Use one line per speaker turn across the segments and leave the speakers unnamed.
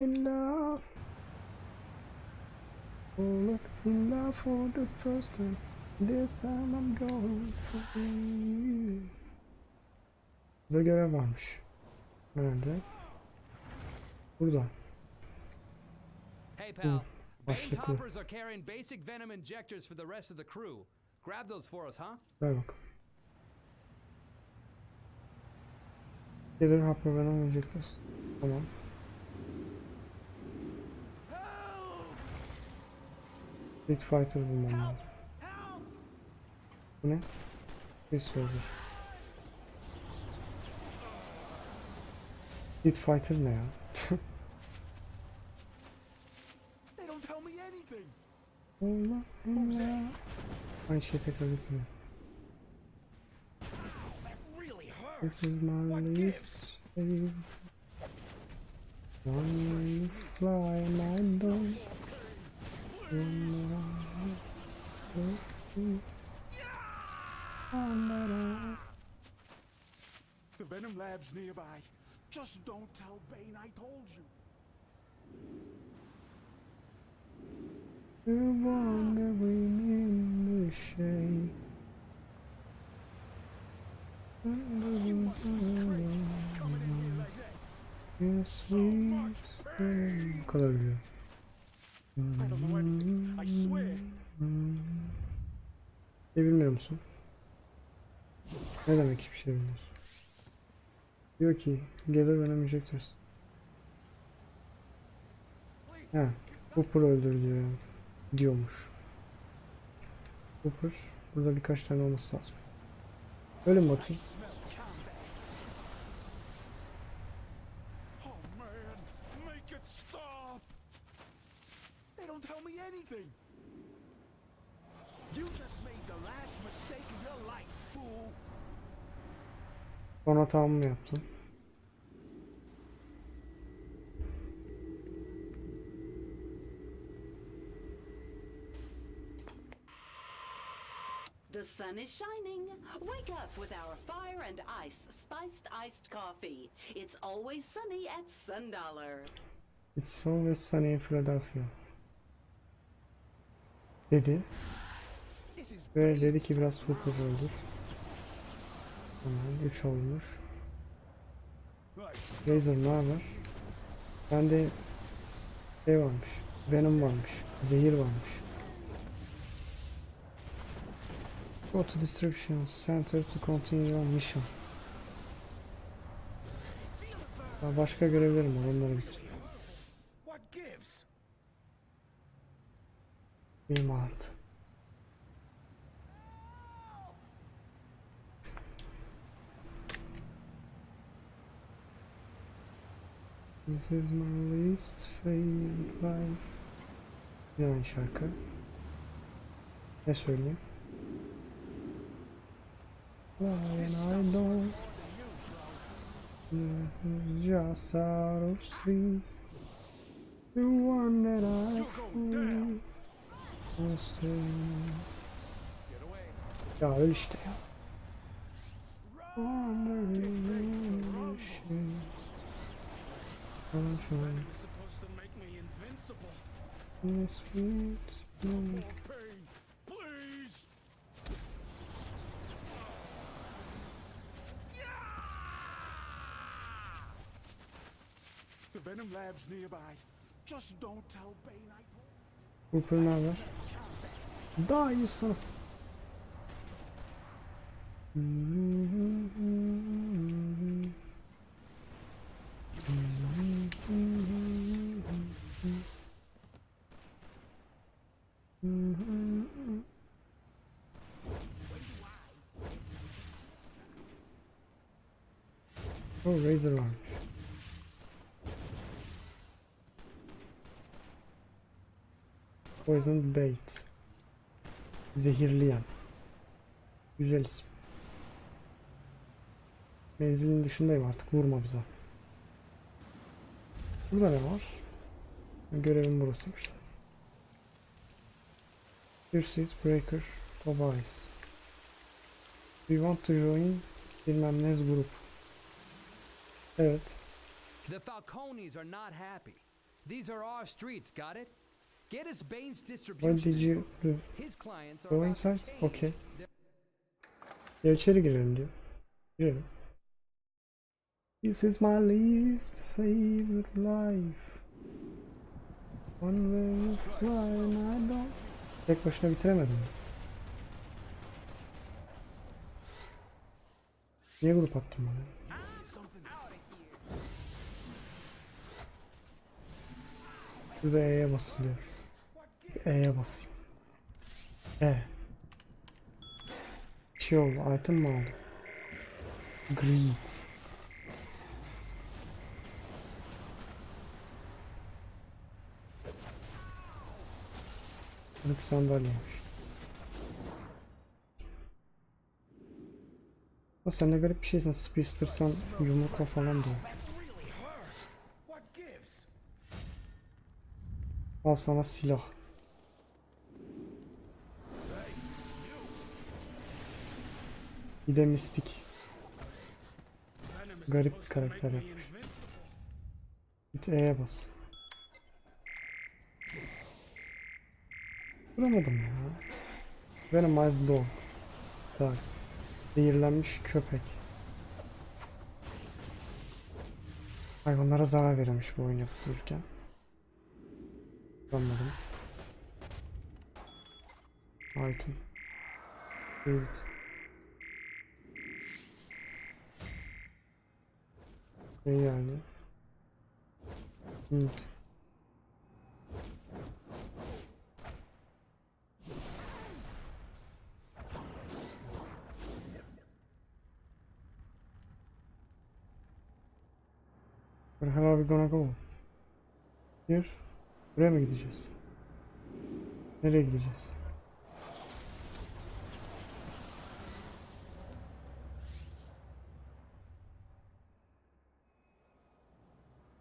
In love, oh, in love for the first time. This time I'm going for you. Burada görev varmış. Nerede? Burada.
Hey pal, Bane's
Başlıklı.
hoppers are carrying basic venom injectors for the rest of the crew. Grab those for us, huh?
Ver bak. Gelir hapı ben olmayacaklar. Tamam. Street Fighter bulmam lazım. Bu ne? Bir soldier. Street Fighter ne ya? Allah Allah. Aynı şey tekrar etmiyor. This is my list. One you fly and I don't.
The Venom lab's nearby. Just don't tell Bane I told you.
The one that we in the shade. Yes, bu kadar biliyorum.
I don't know anything, I swear.
Ne bilmiyor musun? Ne demek hiçbir şey bilmiyorsun? Diyor ki gelir önemeyecektir. Ha, Hooper öldür diyor yani. Diyormuş. Hooper burada birkaç tane olması lazım. Öyle mi bakayım?
Oh man, make it stop. They don't tell me anything. You just made the last mistake of your life, fool.
Son hatamı mı yaptın?
The sun is shining. Wake up with our fire and ice spiced iced coffee. It's always sunny at Sundollar.
It's always sunny in Philadelphia. Dedi. Ve dedi ki biraz Hooper öldür. Tamam, 3 olmuş. Razor ne haber? Bende şey varmış. Venom varmış. Zehir varmış. Go to distribution center to continue your mission. Daha başka görevlerim var, onları bitireyim.
What gives?
Benim ağrıdı. This is my least favorite life. Yine aynı şarkı. Ne söyleyeyim? And I don't just out of sleep. The one that I feel lost in. Ya öl işte ya. Wandering in the shade.
Supposed to make me invincible.
Yes, sweet.
Bane, please. The Venom lab's nearby. Just don't tell Bane I told
Hooper ne haber? Daha iyi sana. O Razor varmış. Poison bait. Zehirleyen. Güzel isim. Menzilin dışındayım artık, vurma bize. Burada ne var? Görevim burasıymış. Pursuit Breaker Tobias. We want to join bilmem ne grup. Evet.
The Falcones are not happy. These are our streets, got it? Get us Bane's
What
distribution.
did you do?
His clients are
Go
about to
inside?
change
Okay.
their-
Ya içeri girelim diyor. Girelim. This is my least favorite life. One way is flying, I don't. Tek başına bitiremedim mi? Niye grup attın bana? Şurada E'ye basılıyor. E'ye basayım. E. Bir şey oldu. Item mi aldım? Greed. Kırık sandalyeymiş. Ama sen ne garip bir şeysin. Speedster'san yumrukla falan diyor.
What gives?
Al sana silah. Bir de mistik. Garip bir karakter yapmış. Git E'ye bas. Duramadım ya. Venomized dog. Bak. Zehirlenmiş köpek. Hayvanlara zarar verilmiş bu oyun yapılırken. Anladım. Item. Evet. Ne yani? Hı. Where are we gonna go? Here. Buraya mı gideceğiz? Nereye gideceğiz?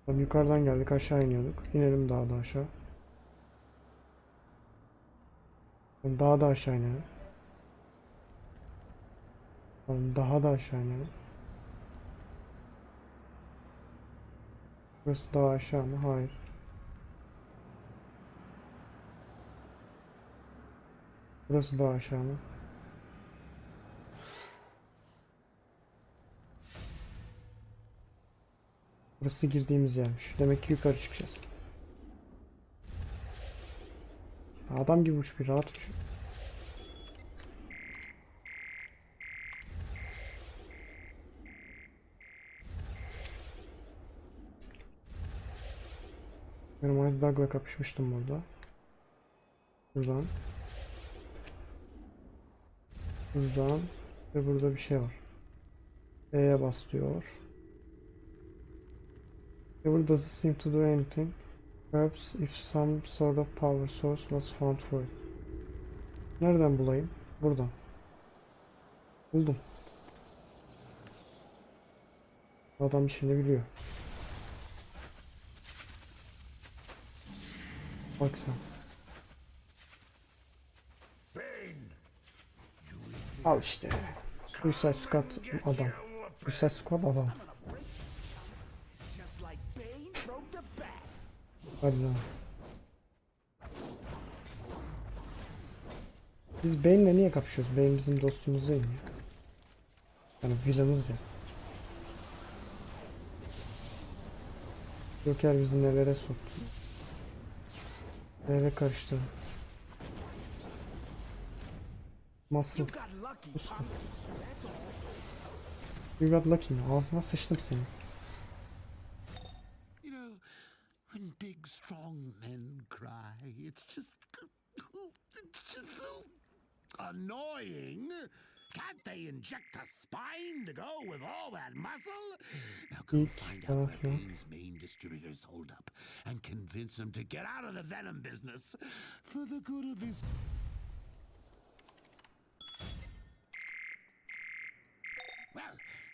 Tamam, yukarıdan geldik, aşağı iniyorduk. İnelim daha da aşağı. Tamam, daha da aşağı inelim. Tamam, daha da aşağı inelim. Burası daha aşağı mı? Hayır. Burası daha aşağı mı? Burası girdiğimiz yermiş. Demek ki yukarı çıkacağız. Adam gibi uç, bir rahat uç. Ben Ice Dog'la kapışmıştım burada. Buradan. Buradan. Ve burada bir şey var. E'ye bas diyor. Never doesn't seem to do anything. Perhaps if some sort of power source was found for it. Nereden bulayım? Buradan. Buldum. Adam işini biliyor. Bak sen. Al işte. Suicide Squad adam. Suicide Squad adam.
Just like Bane broke the bat.
Hadi lan. Biz Bane'le niye kapışıyoruz? Bane bizim dostumuz değil mi? Yani villanız ya. Joker bizi nelere soktu. Nereye karıştırdı. Muscle.
You got lucky. That's all.
You got lucky mi? Ağzına sıçtım seni.
You know, when big strong men cry, it's just so annoying. Can't they inject a spine to go with all that muscle? Now go
İlk
find out
taraf
where
ya.
Bane's main distributors hold up and convince him to get out of the venom business for the good of his. Well,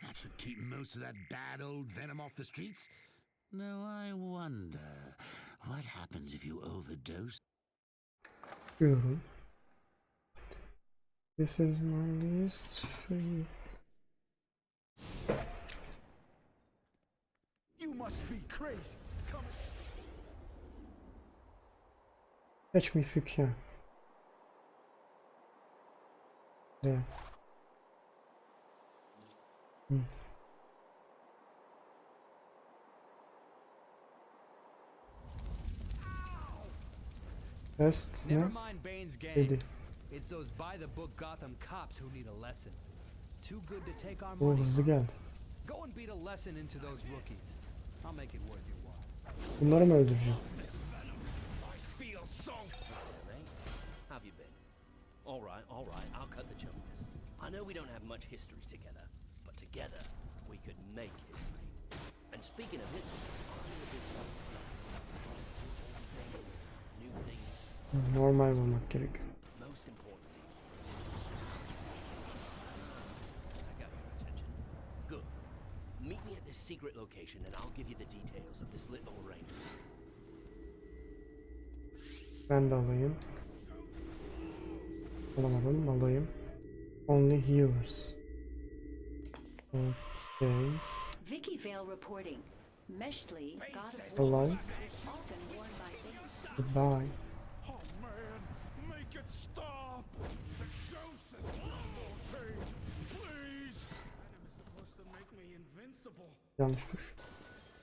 that should keep most of that bad old venom off the streets. Now I wonder, what happens if you overdose?
Diyorum. This is my list for you.
You must be crazy. Come
Catch me if you can. De. Hı. Test
Never
ne?
mind Bane's gang.
Dedi.
It's those by-the-book Gotham cops who need a lesson. Too good to take our
O
money.
hızlı geldi.
Go and beat a lesson into those rookies. I'll make it worth your while.
Bunları mı öldüreceğim?
I feel so.
How have you been? All right, I'll cut the jumpers. I know we don't have much history together, but together we could make history. And speaking of history, I'm in the business of new things,
Normal olmak gerekiyor.
most importantly, I got your attention. Good. Meet me at this secret location and I'll give you the details of this little arrangement.
Ben de alayım. Alamadım, alayım. Only healers. Okay.
Vicky Vale reporting. Meshley, god of
Alive.
war, is often worn by Bane's
Goodbye.
Oh man, make it stop! The ghost is okay. Please. Venom is supposed to make me invincible.
Yanlış tuş.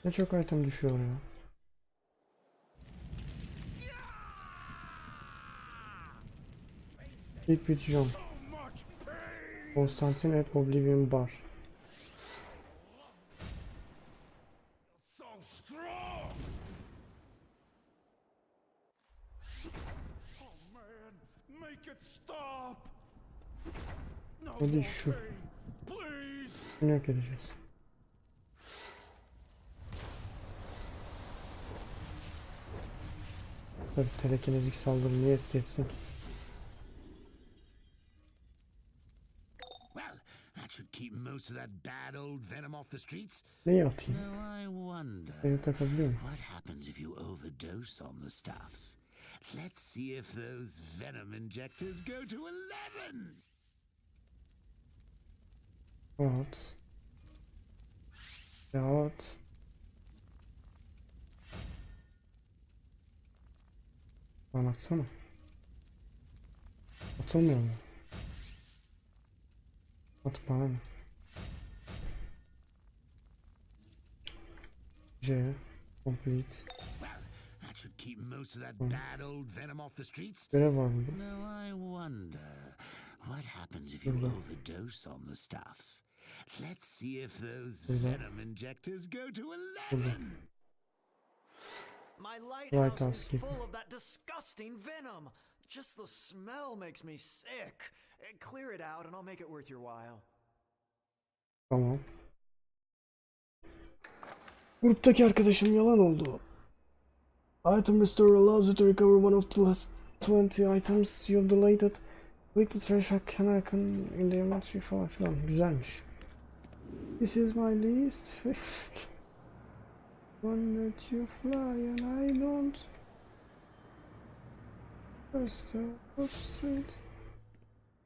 Ne çok item düşüyor ya. Keep with jump.
So much pain.
Constantine at Oblivion bar.
So strong. Oh man, make it stop. No
Hadi
more
şu.
pain. Please.
Bunu yok edeceğiz. Tabii telekinezik saldırı niye etki etsin ki?
Well, that should keep most of that bad old venom off the streets.
Neyi atayım?
Now I wonder,
Beni takabiliyor muyum?
what happens if you overdose on the stuff? Let's see if those venom injectors go to 11.
Rahat. Rahat. Lan atsana. Atılmıyor mu? At bana ne? C. Complete.
Well, that should keep most of that bad old venom off the streets.
Görev var mı?
Now I wonder, what happens if you overdose on the stuff? Let's see if those venom injectors go to 11.
My
Lighthouse
lighthouse is
keeper.
full of that disgusting venom. Just the smell makes me sick. Clear it out and I'll make it worth your while.
Tamam. Gruptaki arkadaşım yalan oldu. Item Restore allows you to recover one of the last 20 items you've deleted. Click the trash icon in the inventory falan filan. Güzelmiş. This is my list. One that you fly and I don't. First up street.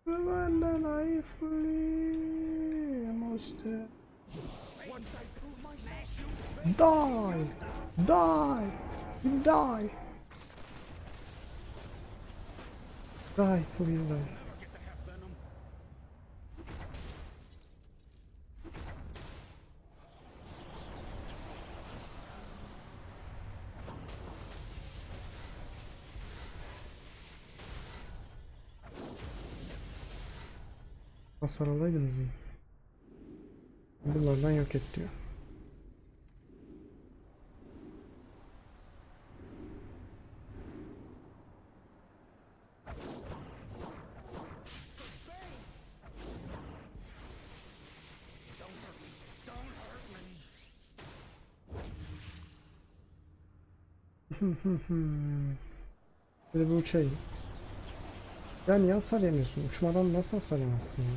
And then I flee. Almost there. Die! Die! You die! Die, please die. Hasar alaydınız iyi. Bunlardan yok et diyor. Böyle bir uçayım. Ya niye hasar yemiyorsun? Uçmadan nasıl hasar yemezsin ya?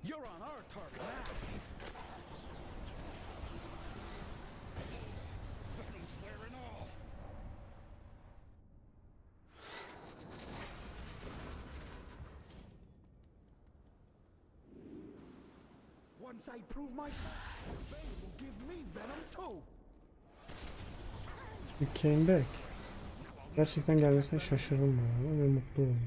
You're on our target now.
Venom's wearing off.
once I prove myself, they will give me venom too.
You came back. Gerçekten gelmesine şaşırdım bu arada ve mutlu oldum.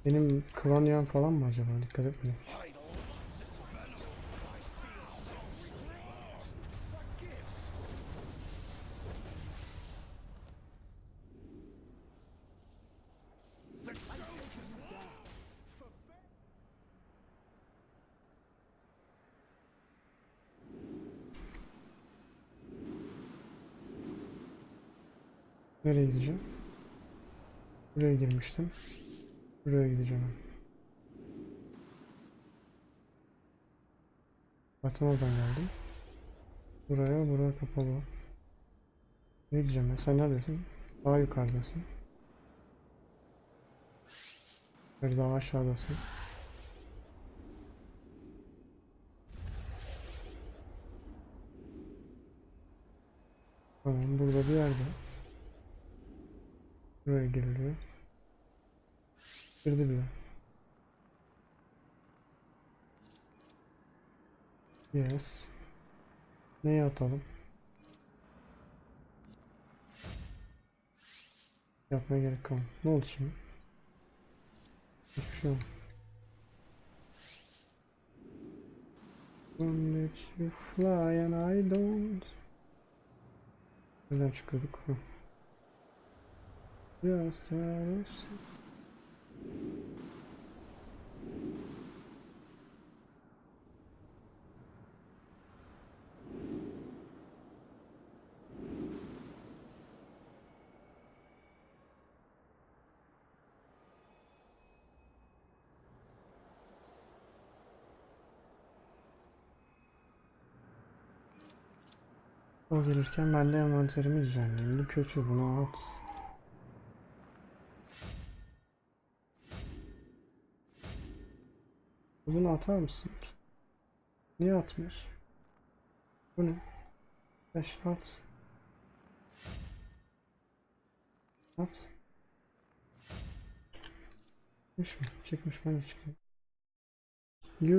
Benim klan yan falan mı acaba? Dikkat etmedim. Nereye gideceğim? Buraya girmiştim. Buraya gideceğim. Zaten oradan geldim. Buraya kapalı. Ne diyeceğim ben? Sen neredesin? Daha yukarıdasın. Böyle daha aşağıdasın. Tamam, burada bir yerde. Buraya giriliyor. Girdi bile. Yes. Neye atalım? Yapmaya gerek kalmadı. Ne oldu şimdi? Hiçbir şey olmadı. Don't let you fly and I don't. Nereden çıkıyorduk? Hı. Just o gelirken ben de envanterimi düzenleyeyim. Bu kötü, bunu at. Bunu atar mısın? Niye atmıyorsun? Bu ne? 5 at. At. Çıkmış mı? Çıkmış, ben de çıkıyor.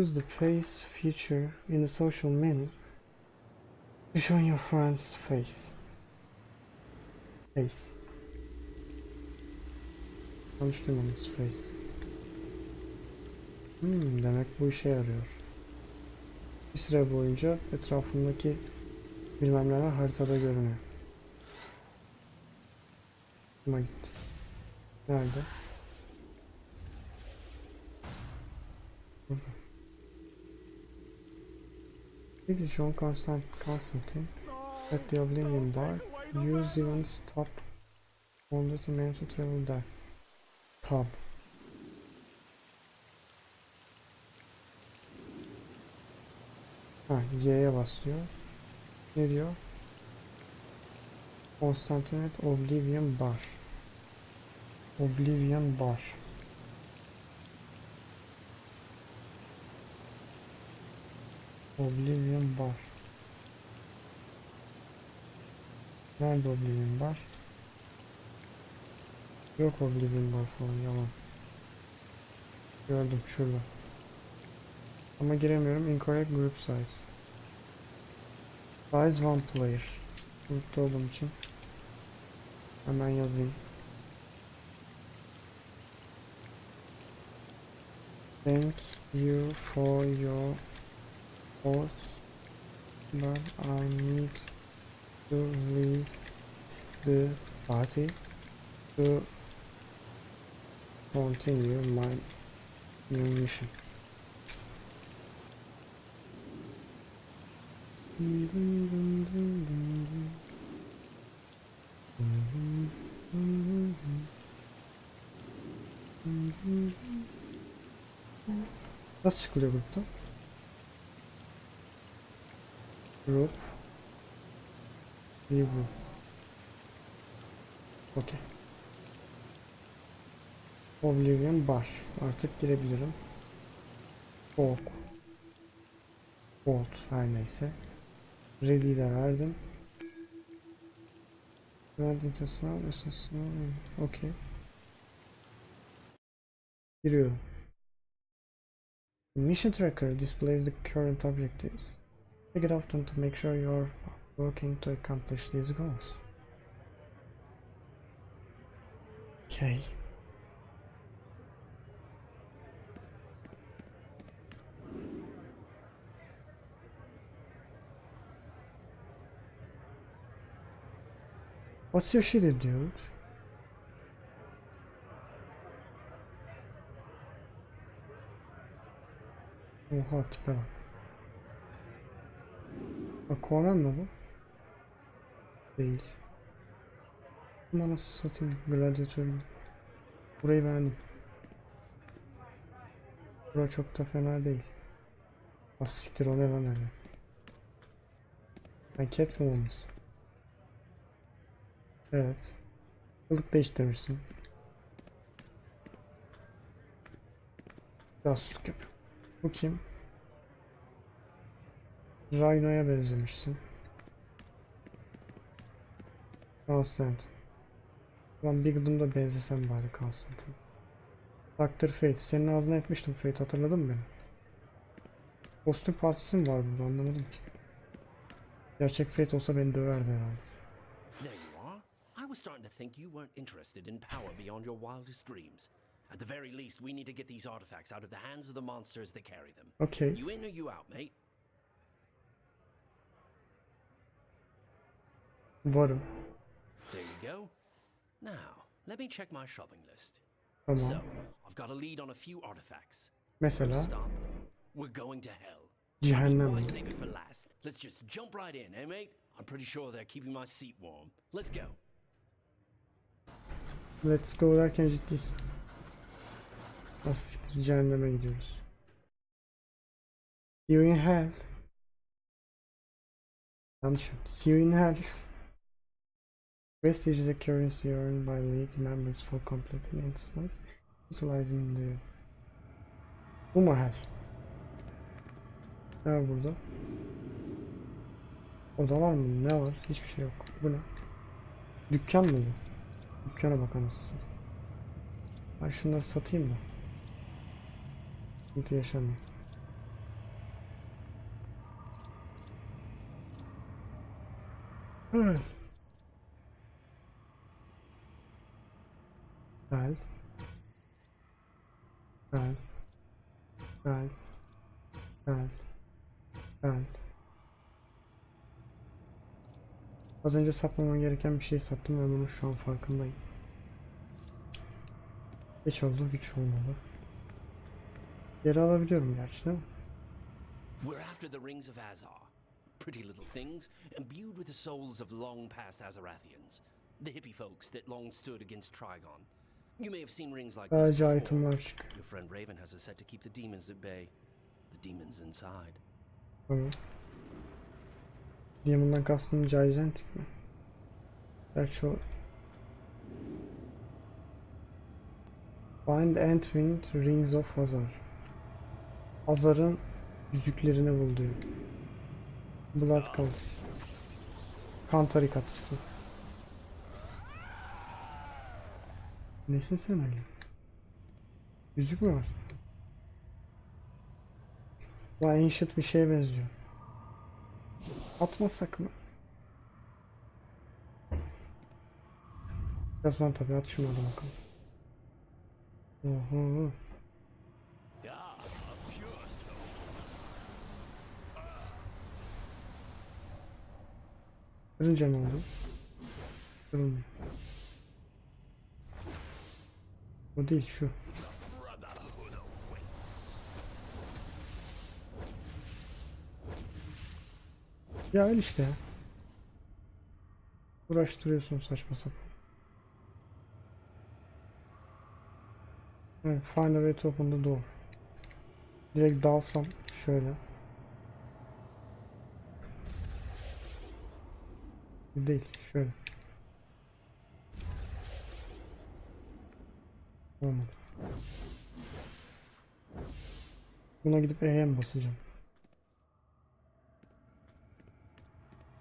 Use the face feature in the social menu to show your friend's face. Yanlış duymadınız, face. Demek bu işe yarıyor. Bir süre boyunca etrafındaki bilmem neler haritada görünüyor. Hoşuma gitti. Nerede? Burada. Peki John Constantine at the Oblivion bar. Use even stop on the main to travel there. Tab. Ha, Y'ye basıyor. Ne diyor? Constantine at Oblivion bar. Oblivion bar. Oblivion bar. Nerede Oblivion bar? Yok Oblivion bar falan, yalan. Gördüm şurada. Ama giremiyorum. Incorrect group size. Size one player. Grupta olduğum için hemen yazayım. Thank you for your support, but I need to leave the party to continue my new mission. Nasıl çıkılıyor gruptan? Group. New group. Okay. Oblivion bar. Artık girebilirim. Talk. Bolt her neyse. Ready'yi de verdim. Verdim tasarım esasına. Okey. Giriyorum. Mission tracker displays the current objectives. Check it often to make sure you're working to accomplish these goals. Okay. What's your shitty dude? Oha tipe bak. Aquaman mı bu? Değil. Ama nasıl satayım? Gladiator gibi. Burayı beğendim. Bura çok da fena değil. Az siktir o ne lan öyle. Ben Catwoman mısın? Evet. Kılık değiştirmişsin. Casusluk yapıyor. Bu kim? Rhino'ya benzemişsin. Constant. Lan bir gıdım da benzesem bari Constant. Dr. Fate. Senin ağzına etmiştim Fate, hatırladın mı beni? Kostüm partisi mi var burada, anlamadım ki. Gerçek Fate olsa beni döverdi herhalde.
There you are. I was starting to think you weren't interested in power beyond your wildest dreams. At the very least, we need to get these artifacts out of the hands of the monsters that carry them.
Okay.
You in or you out, mate?
Varım.
There you go. Now, let me check my shopping list.
Tamam.
So, I've got a lead on a few artifacts.
Mesela
First stop, we're going to hell.
cehennem.
Why save it for last? Let's just jump right in, eh, mate? I'm pretty sure they're keeping my seat warm. Let's go.
Let's go derken ciddiyiz. Nasıl siktir, cehenneme gidiyoruz. See you in hell. Yanlış. See you in hell. Prestige is a currency earned by League members for completing instance, utilizing the... Bu mu hell? Ne var burada? Odalar mı? Ne var? Hiçbir şey yok. Bu ne? Dükkan mı bu? Dükkana bak anasını. Ben şunları satayım da. Sıkıntı yaşamıyor. Gel. Gel. Gel. Gel. Gel. Gel. Az önce satmamam gereken bir şey sattım ve bunun şu an farkındayım. Geç oldu, güç olmadı. Geri alabiliyorum gerçi değil mi?
We're after the rings of Azar. Pretty little things, imbued with the souls of long-past Azarathians. The hippie folks that long stood against Trigon. You may have seen rings like this
Sadece
before.
itemlar çıkıyor.
Your friend Raven has a set to keep the demons at bay. The demons inside.
Tamam. Demon'dan kastım Gigantic mi? Gerçi o... Find and Wind Rings of Azar. Azar'ın yüzüklerini bul diyor. Blood Cults. Kan tarikatçısı. Nesin sen öyle? Yüzük mü var? Vay, ancient bir şeye benziyor. Atmasak mı? Birazdan tabii, at şunu da bakalım. Oho. Kırınca ne oldu? Kırılmıyor. O değil, şu. Ya öyle işte ya. Uğraştırıyorsun saçma sapan. Evet, find a way to open the door. Direkt dalsam şöyle. Değil, şöyle. Olmadı. Buna gidip E'ye mi basacağım?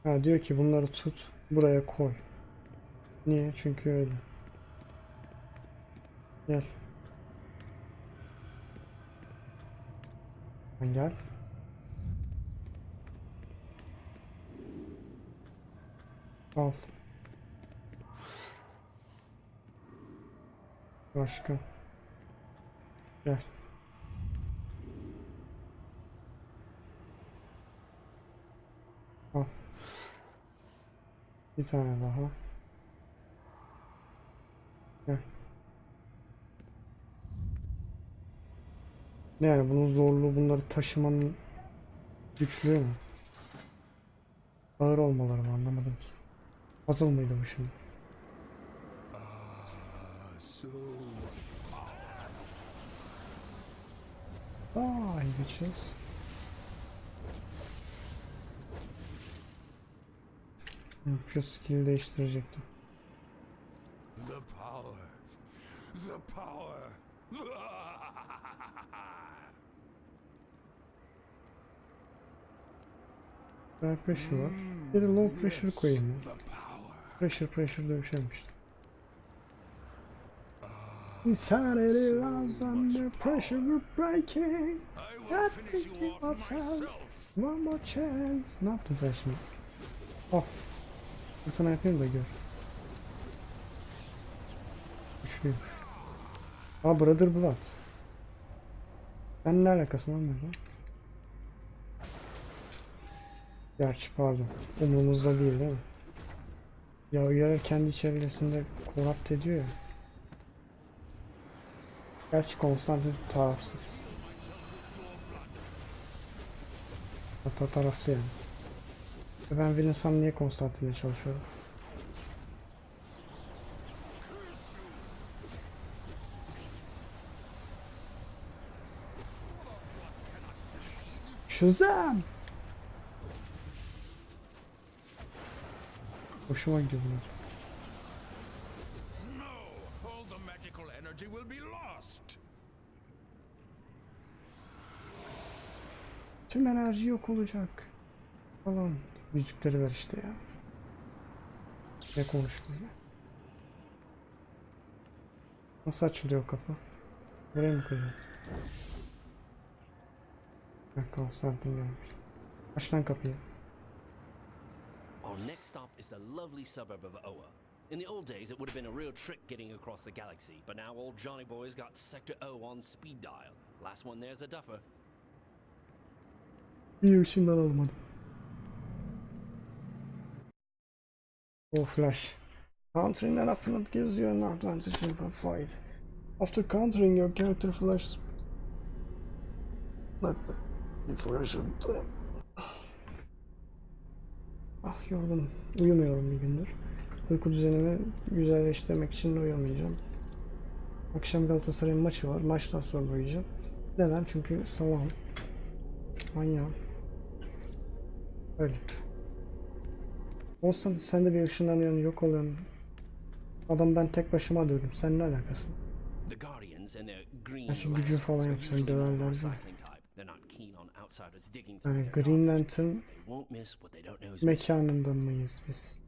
Ha, diyor ki bunları tut, buraya koy. Niye? Çünkü öyle. Gel. Sen gel. Al. Başka. Gel. Al. Bir tane daha. Gel. Ne yani bunun zorluğu bunları taşımanın güçlüğü mü? Ağır olmaları mı anlamadım ki. Puzzle mıydı bu şimdi? Aa, iyi geçeceğiz. Şu skill'i değiştirecektim.
The power. The power.
High pressure var. Bir de low pressure koyayım ya. Pressure dövüşelim işte. Insanity loves under pressure we're breaking. Not thinking ourselves. One more chance. Ne yaptın sen şimdi? Al. Bir sana yapayım da gör. Güçlüymüş. Aa, Brother Blood. Ben ne alakası var burada? Gerçi pardon. Umurumuzda değil mi? Ya uyarı kendi içerisinde korrupt ediyor ya. Gerçi Konstantin tarafsız. Hatta tarafsız yani. Ben Villansam niye Konstantin'le çalışıyorum? Shazam! Hoşuma gidiyor bunlar.
No, all the magical energy will be lost.
Tüm enerji yok olacak. Falan. Müzikleri ver işte ya. Ne konuştun ya? Nasıl açılıyor kapı? Buraya mı koyuyor? Konstantin gelmiş. Aç lan kapıyı.
Our next stop is the lovely suburb of Oa. In the old days, it would have been a real trick getting across the galaxy, but now old Johnny Boy's got Sector O on speed dial. Last one there's a duffer.
İyi ışından almadım. Oh, flash. Countering an opponent gives you an advantage in a fight. After countering, your character flashes. Before I should. Ah, yorgunum. Uyumuyorum bir gündür. Uyku düzenimi güzelleştirmek için uyumayacağım. Akşam Galatasaray'ın maçı var. Maçtan sonra uyuyacağım. Neden? Çünkü salağım. Manyağım. Öyle. Olsan sen de bir ışınlanıyorsun, yok oluyorsun. Adam ben tek başıma dövdüm. Sen ne alakası?
The Guardians and their green
Gerçi gücü falan
lanterns are
yok, sen
usually more
döverler
recycling
değil mi?
type. They're not keen on outsiders digging through
Yani
their
Green
garbage.
Lantern
They won't miss what they don't know is missing.
mekanında mıyız biz?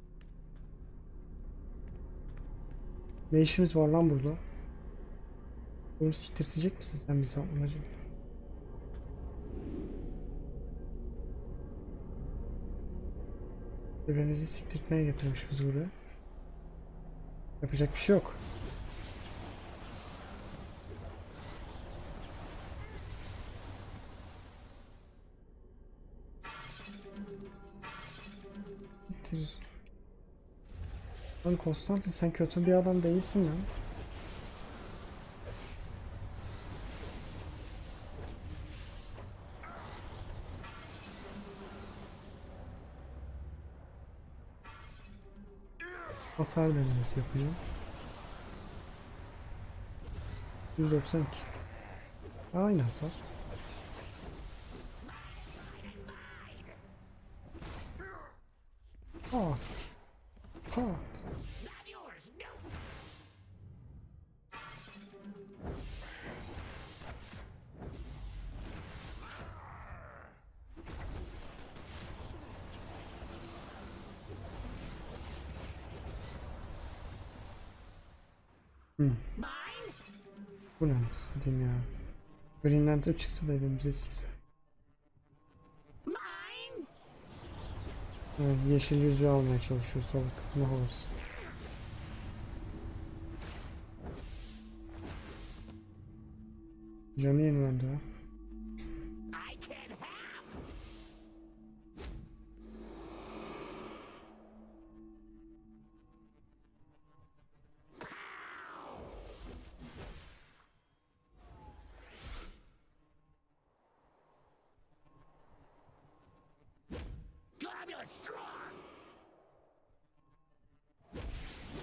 Ne işimiz var lan burada? Bunu siktirtecek misin sen bizi amacım? Bebeğimizi siktirtmeye getirmiş bizi buraya. Yapacak bir şey yok. Siktir. Lan Konstantin, sen kötü bir adam değilsin lan. Hasar denemesi yapacağım. 192. Aynı hasar. Pat. Pat. Bu ne nasıl diyeyim ya. Green Lantern çıksa da evimize sikse. Evet, yeşil yüzüğü almaya çalışıyor salak. Ne olursun. Canı yenilendi ha.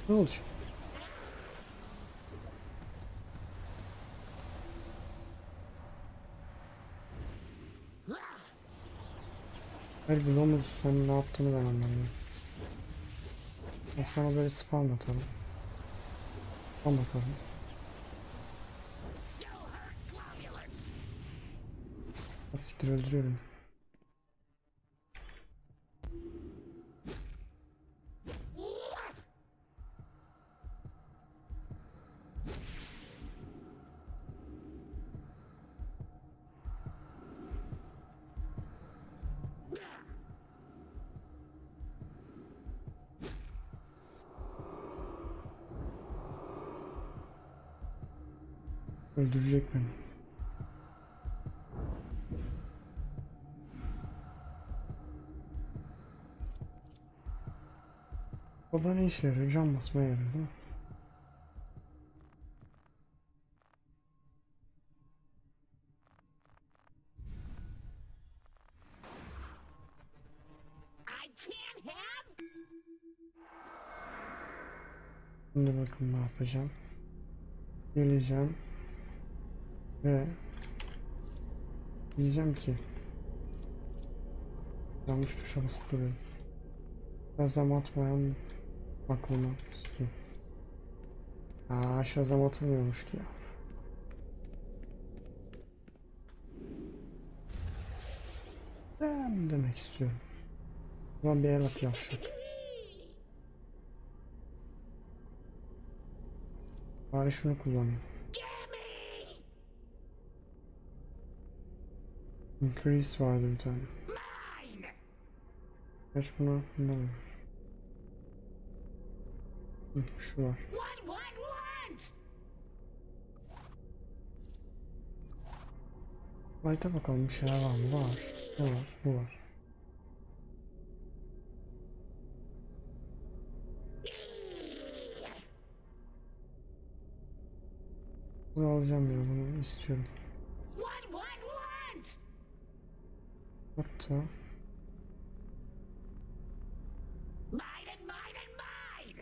Ne olacak? Her gün olmadı sen ne yaptığını ben anlamıyorum. Ben sana böyle spam atarım. Spam atarım. Siktir öldürüyorum. Öldürecek beni. O da ne işe yarıyor? Can basmaya yarıyor değil mi? Şimdi bakın ne yapacağım. Geleceğim. Ve diyeceğim ki yanlış tuşa basıp duruyorum. Şazam atmayan aklıma ki. Şazam atılmıyormuş ki ya. Ben demek istiyorum. Ulan bir el at yavşak. Bari şunu kullanayım. Increase vardı bir tane. Kaç buna kullanıyorum. Şu var. Light'a bakalım bir şeyler var mı? Var. Bu var. Bu var. Bunu alacağım ya. Bunu istiyorum. Hatta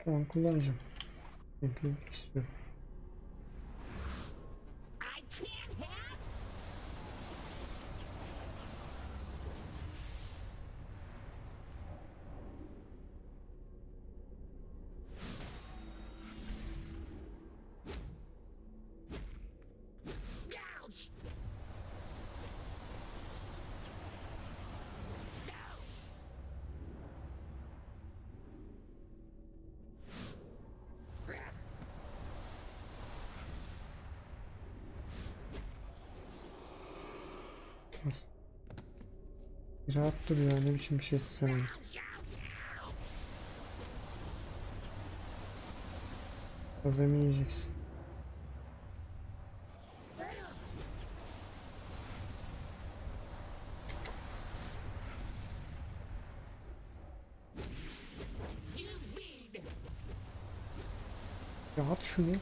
tamam kullanacağım. Çünkü istiyorum. Bir rahat dur ya, ne biçim bir şeysin sen. Azami yiyeceksin. Ya at şunu.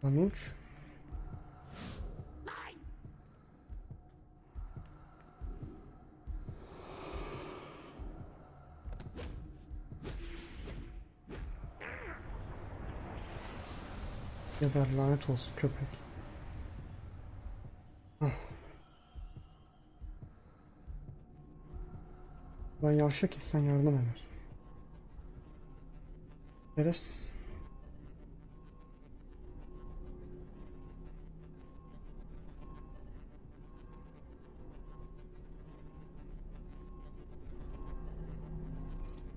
Lan uç. Geber lanet olsun köpek. Hah. Lan yavşak insan yardım eder. Şerefsiz.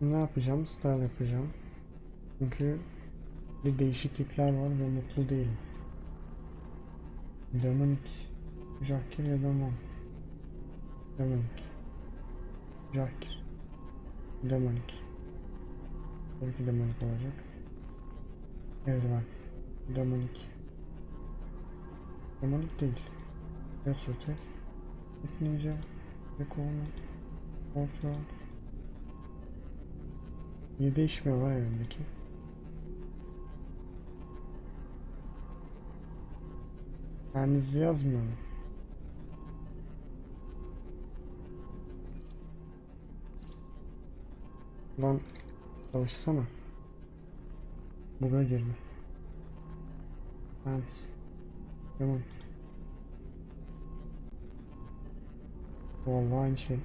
Ne yapacağım? Style yapacağım. Çünkü bir değişiklikler var ve mutlu değilim. Demonik. Jakir ya da Mom. Demonik. Jakir. Demonik. Tabii ki demonik olacak. Eldiven. Demonik. Demonik değil. Retrotek. Ninja. Rekonu. Offroad. Niye değişmiyor lan evimdeki? Kendinizi yazmıyor mu? Lan çalışsana. Buga girdi. Hands. Tamam. Vallahi aynı şey.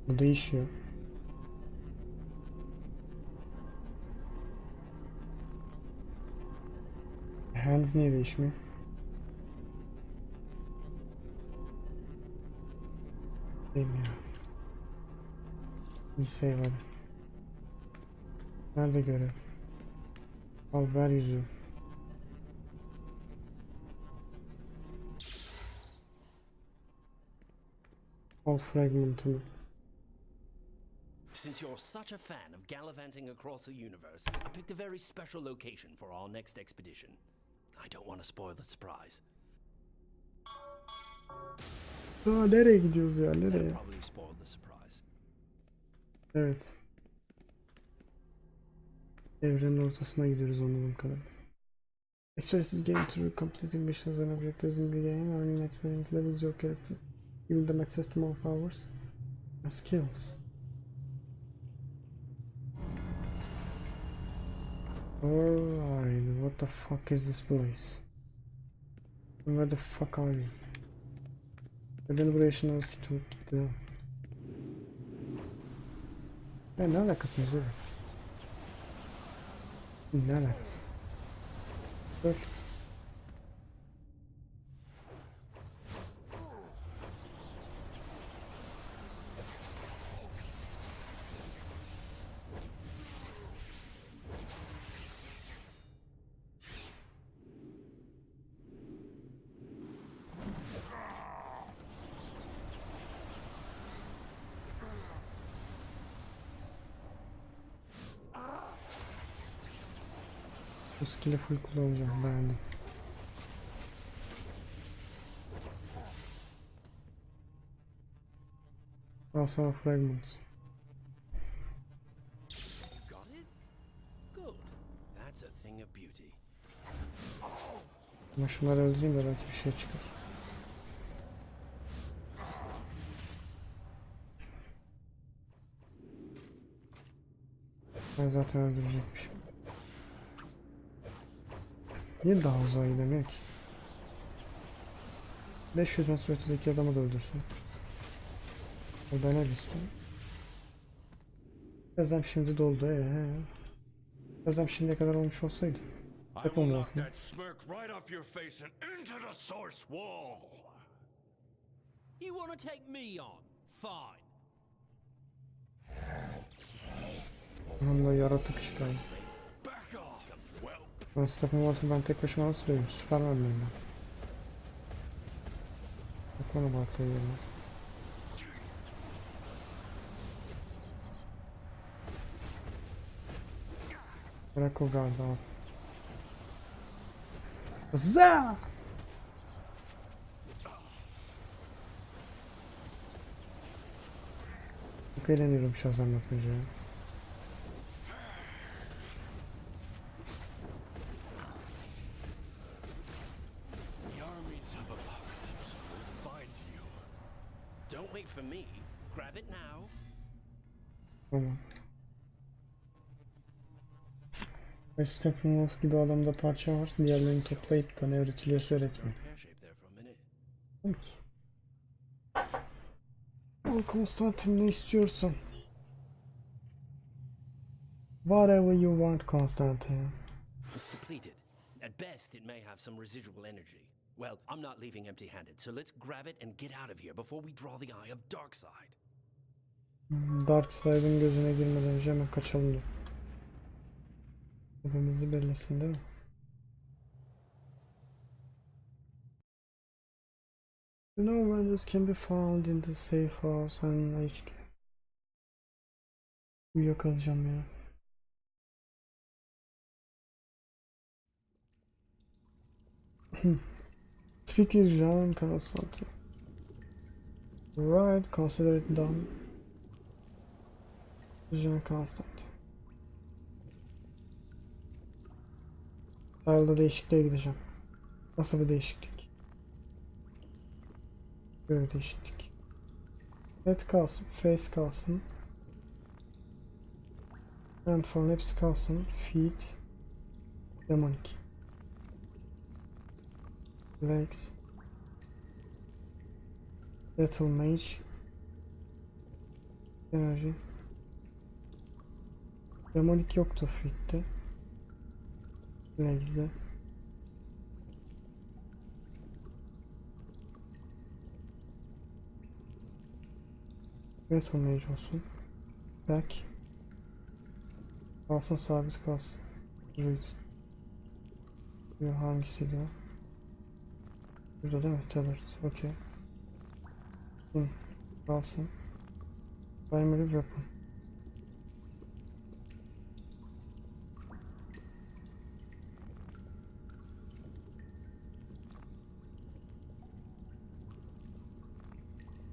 Bu değişiyor. Hands niye değişmiyor? Değil mi ya? İyi save hadi. Nerede görev? Al ver yüzüğü. Al fragmentını.
Since you're such a fan of gallivanting across the universe, I picked a very special location for our next expedition. I don't want to spoil the surprise.
Aa, nereye gidiyoruz ya?
That'll
Nereye?
probably spoil the surprise.
Evet. Evrenin ortasına gidiyoruz anladığım kadarıyla. Exercises gained through completing missions and objectives in the game. Earning experience levels your character. Giving them access to more powers and skills. Alright, what the fuck is this place? Where the fuck are you? Beni buraya ışınları siktirip gitti. Ya ne alakası var? Ne alakası? Dur. Bu skill'i full kullanacağım, beğendim. Al sana fragment.
Got it? Good. That's a thing of beauty.
Ama şunları öldüreyim de belki bir şey çıkar. Ben zaten öldürecekmişim. Niye daha uzağa gidemiyor ki? 500 metre ötedeki adamı da öldürsün. Ben öyle istiyorum. Yazam şimdi doldu Yazam şimdiye kadar olmuş olsaydı.
I will
Yapalım
knock
bakayım.
that smirk right off your face and into the source wall.
You want to take me on? Fine.
Onunla yaratık çıkarım.
Back off. Well,
Ben Stephen Wolf'u ben tek başıma nasıl döveyim? Süperman miyim ben? Bak ona baltayı yerine. Bırak o gardı al. Za! Çok eğleniyorum şahsen bakınca ya.
the armies of Apocalypse will find you.
Don't wait for me. Grab it now.
Tamam. Ve Stephen Wolf gibi adamda parça var. Diğerlerini toplayıp da ne öğretiliyorsa öğretmiyor.
Pear shape there for a minute.
Tamam ki. Al Konstantin ne istiyorsan. Whatever you want, Konstantin.
It's depleted. At best, it may have some residual energy. Well, I'm not leaving empty-handed, so let's grab it and get out of here before we draw the eye of Darkseid.
Darkseid'in gözüne girmeden önce hemen kaçalım diyor. Hepimizi bellesin değil mi? No vendors can be found in the safe house and HQ. Uyuyakalacağım ya. Speak is John Constantine. Right, consider it done. John Constantine. File'da değişikliğe gideceğim. Nasıl bir değişiklik? Böyle bir değişiklik. Head kalsın, face kalsın. Hand falan hepsi kalsın. Feet. Demonic. Legs. Battle Mage. Enerji. Demonic yoktu Feet'te. Legs'de. Battle Mage olsun. Back. Kalsın, sabit kalsın. Druid. Diyor, hangisiydi o? Burada değil mi? Teller. Okey. Kalsın. Primary weapon.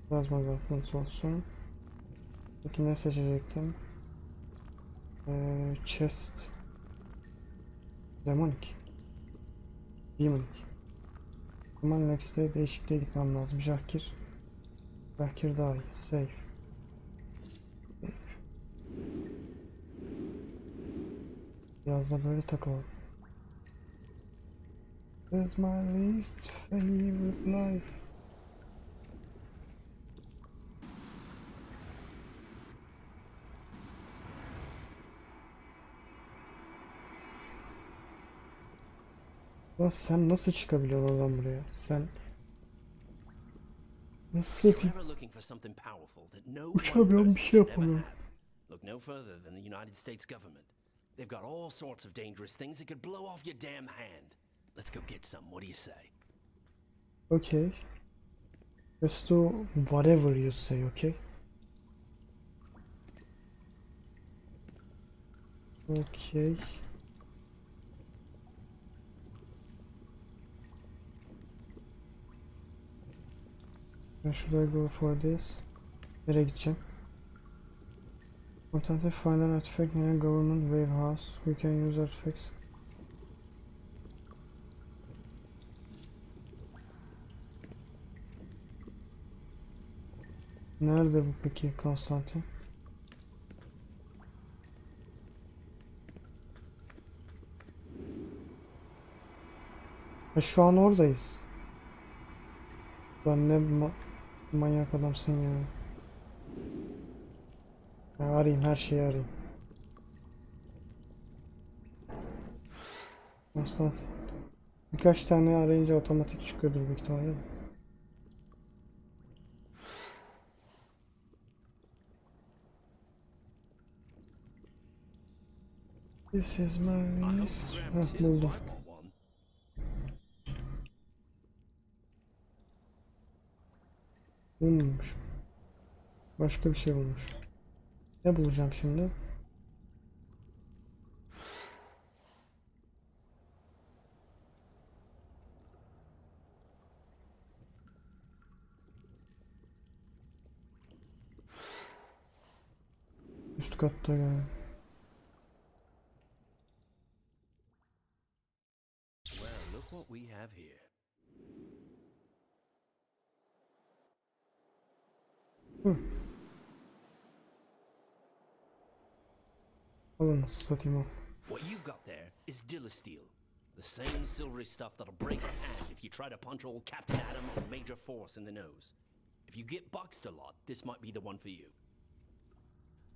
Plasma weapons olsun. Peki ne seçecektim? Chest. Demonic. Demonic. Ama next'te değişikliğe gitmem lazım. Jakir. Jakir daha iyi. Safe. Biraz da böyle takalım. That's my least favorite life. Lan sen nasıl çıkabiliyorsun oradan buraya? Sen nasıl
If you're ever looking for something powerful that no one
uçamıyorum, bir
person
şey
should ever
yapamıyorum.
have, look no further than the United States government. They've got all sorts of dangerous things that could blow off your damn hand. Let's go get some. What do you say?
Okay. Let's do whatever you say, okay? Okay. Should I go for this? Nereye gideceğim? Alternative find an artifact near a government warehouse. We can use artifacts. Nerede bu peki Konstantin? Şu an oradayız. Lan ne manyak adamsın ya. Arayayım, her şeyi arayayım. Konstantin. Birkaç tane arayınca otomatik çıkıyordur büyük ihtimalle. This is my list. Heh, buldum. Bulmamış. Başka bir şey bulmuş. Ne bulacağım şimdi? Üst katta yani.
Well, look what we have here.
Alın, nasıl satayım o.
What you've got there is Dillasteel. The same silvery stuff that'll break a hand if you try to punch old Captain Atom or Major Force in the nose. If you get boxed a lot, this might be the one for you.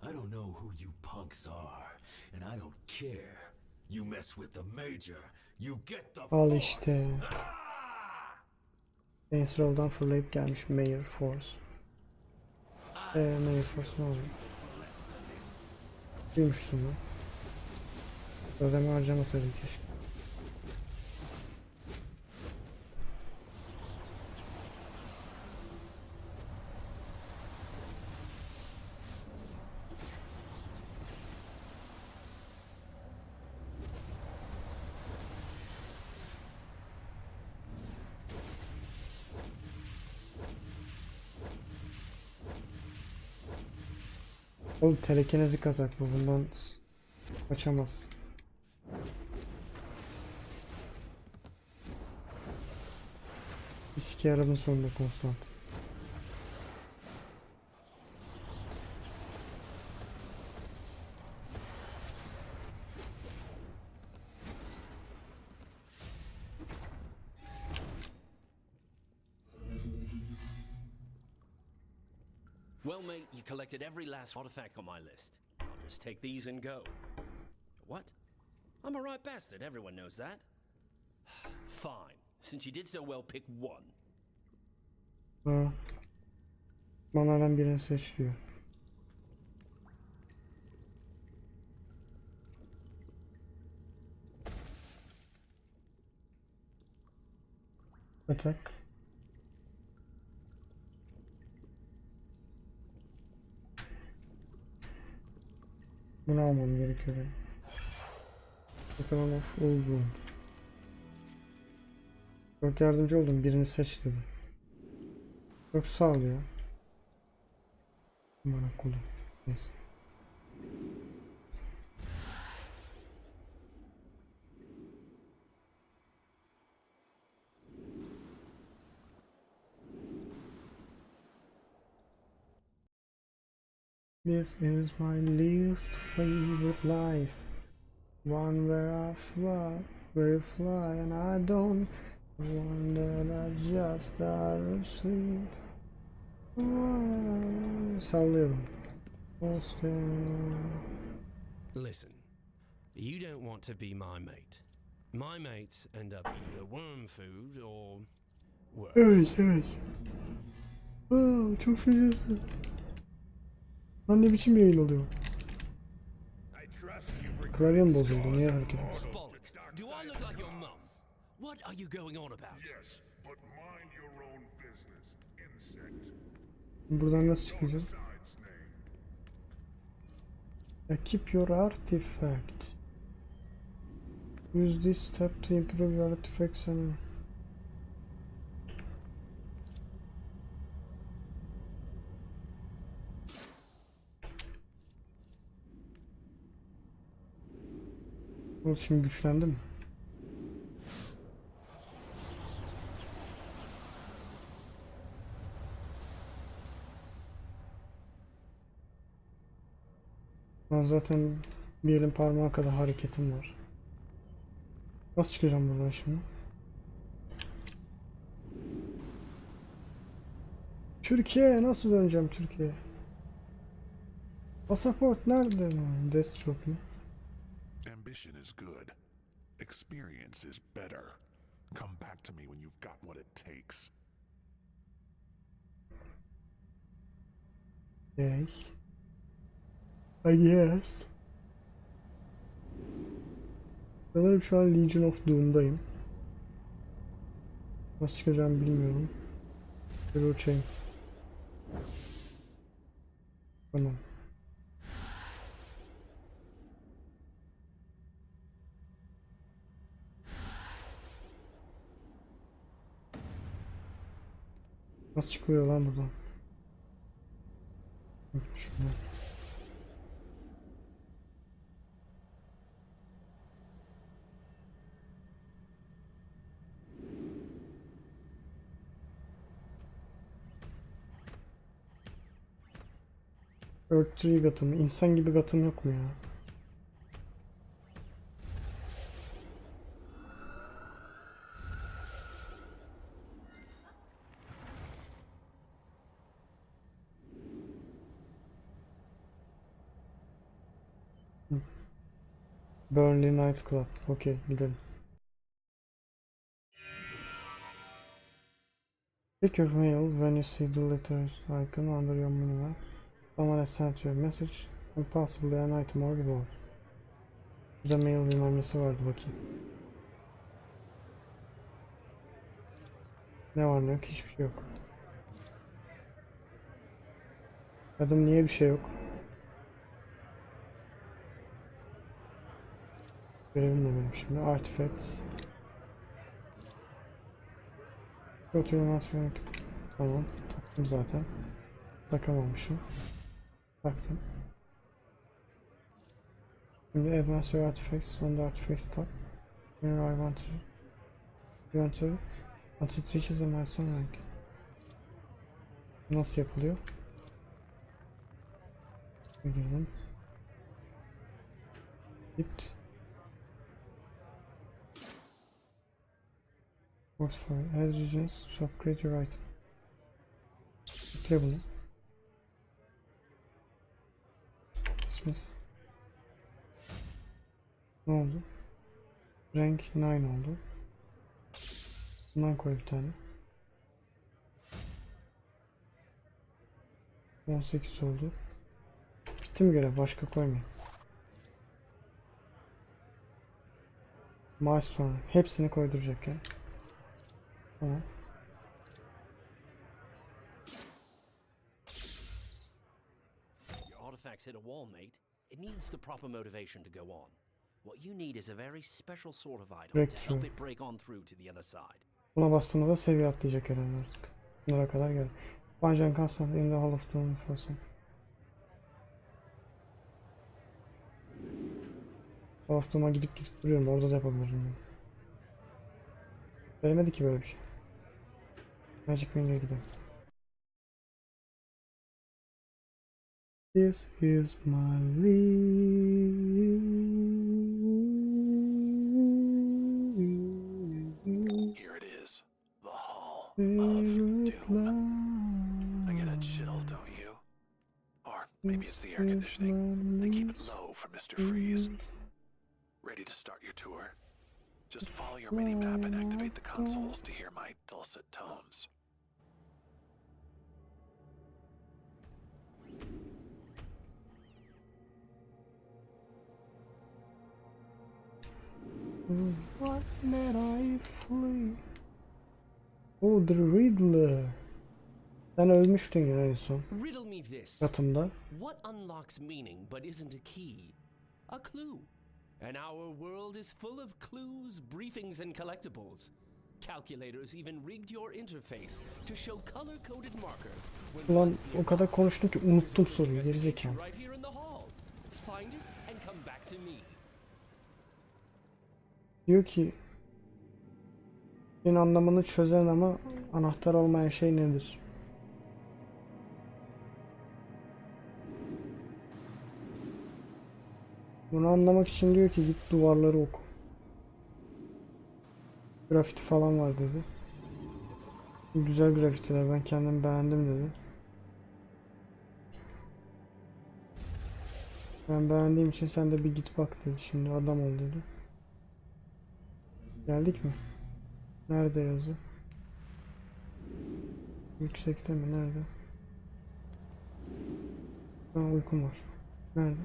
I don't know who you punks are, and I don't care. You mess with the Major, you get the
Al
force.
işte. Enstrol'dan fırlayıp gelmiş Mayor Force. Mayor Force ne oluyor? Duymuşsun lan. Ödeme harcamasaydım keşke. Oğlum telekinezik atak bu. Bundan kaçamaz. İski aradın sonunda konstant.
Well, mate, you collected every last artifact on my list. I'll just take these and go. What? I'm a right bastard, everyone knows that. Fine. Since you did so well, pick one.
Ha. Manadan birini seç diyor. Atak. Bunu almam gerekiyor benim. Tamam, oldu. Çok yardımcı oldum. Birini seç dedi. Çok sağ ol ya. Bana kolum. Neyse. This is my least favorite life. One where I fly, where you fly, and I don't. One that I just out of sleep. Sallıyorum.
Listen, you don't want to be my mate. My mates end up either worm food or worse.
Evet, evet. Aa, çok fecisi. Lan ne biçim bir yayın oluyor? Klavyen bozuldu. Niye hareket ediyorsun?
Bollocks. Do I look like your mum? What are you going on about?
Yes, but mind your own business, insect.
Buradan nasıl çıkacağım?
Besides name.
Keep your artifact. Use this step to improve your artifacts and... O şimdi güçlendi mi? Ben zaten bir elin parmağı kadar hareketim var. Nasıl çıkacağım buradan şimdi? Türkiye, nasıl döneceğim Türkiye'ye? Pasaport nerede? Deathstroke mu?
Ambition is good. Experience is better. Come back to me when you've got what it takes.
Okay. I guess. Sanırım şu an Legion of Doom'dayım. Nasıl çıkacağımı bilmiyorum. Hero Chain. Tamam. Nasıl çıkıyor lan buradan? Şuradan. Earth Tree gatım. İnsan gibi gatım yok mu ya? Burnley Night Club. Okey, gidelim. Pick your mail when you see the letter icon under your menu. Someone has sent you a message and possibly an item or reward. Burada mail bilmem nesi vardı, bakayım. Ne var ne yok, hiçbir şey yok. Adım niye bir şey yok? Görevim ne benim şimdi? Artifacts. Oturmasyon. Tamam, taktım zaten. Takamamışım. Taktım. Şimdi advance your artifacts on the artifacts tab. Here I want to. You want to. Until it reaches a milestone rank. Nasıl yapılıyor? Girdim. Gift. Portfolio. Add regions to upgrade your item. Tıkla bunu. Dismiss. Ne oldu? Rank 9 oldu. Bundan koy bir tane. 18 oldu. Bitti mi görev? Başka koymayayım. Maaş sonra. Hepsini koyduracak yani. Tamam.
Your artifacts hit a wall, mate. It needs the proper motivation to go on. What you need is a very special sort of item to
Breakthrough.
help it break on through to the other side.
Buna bastığında da seviye atlayacak herhalde artık. Bunlara kadar gel. Bungeon Constant in the Hall of Doom Frozen. Hall of Doom'a gidip duruyorum. Orada da yapabilirim ben. Veremedi ki böyle bir şey. Magic Wing'e gidelim. This is my
Here it is. The Hall of Doom. I get a chill, don't you? Or maybe it's the air conditioning. They keep it low for Mr. Freeze. Ready to start your tour? Just follow your mini-map and activate the consoles to hear my dulcet tones.
What did I flee? Oh, the Riddler. Sen ölmüştün ya en son.
Riddle me this.
Yatımda.
What unlocks meaning but isn't a key? A clue. And our world is full of clues, briefings, and collectibles. Calculators even rigged your interface to show color-coded markers.
Ulan o kadar konuştum ki unuttum soruyu. Gerizekalı.
Right here in the hall. Find it and come back to me.
Diyor ki anlamını çözen ama anahtar olmayan şey nedir? Bunu anlamak için diyor ki git duvarları oku. Grafiti falan var dedi. Güzel grafitiler, ben kendim beğendim dedi. Ben beğendiğim için sen de bir git bak dedi. Şimdi adam ol dedi. Geldik mi? Nerede yazı? Yüksekte mi? Nerede? Uykum var. Nerede?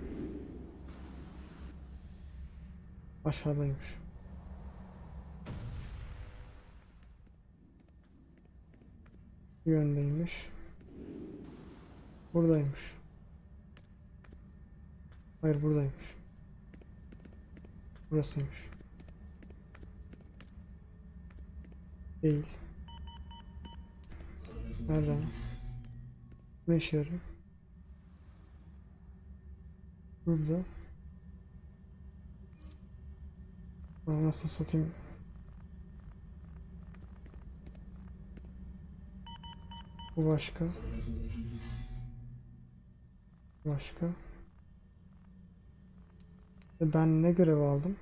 Aşağıdaymış. Bu yöndeymiş. Buradaymış. Hayır, buradaymış. Burasıymış. Değil. Nereden? Ne işe yarıyor? Burada. Nasıl satayım? Bu başka. Başka. Ben ne görev aldım?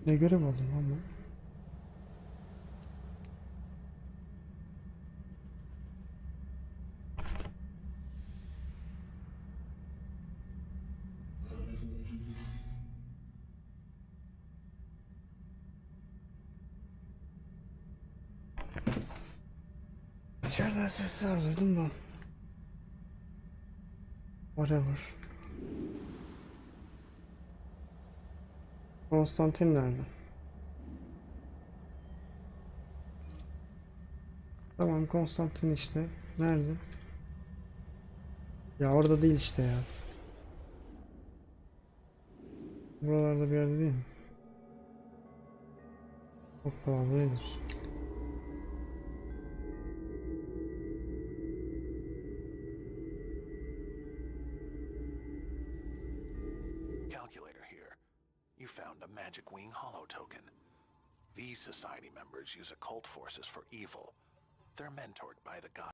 Ne görev aldım lan ben? İçeriden sesler duydum da. Whatever. Konstantin nerede? Tamam, Konstantin işte. Nerede? Ya orada değil işte ya. Buralarda bir yerde değil mi? Hoppa buraymış.
Calculator here. You found a magic wing hollow token. These society members use occult forces for evil. They're mentored by the god.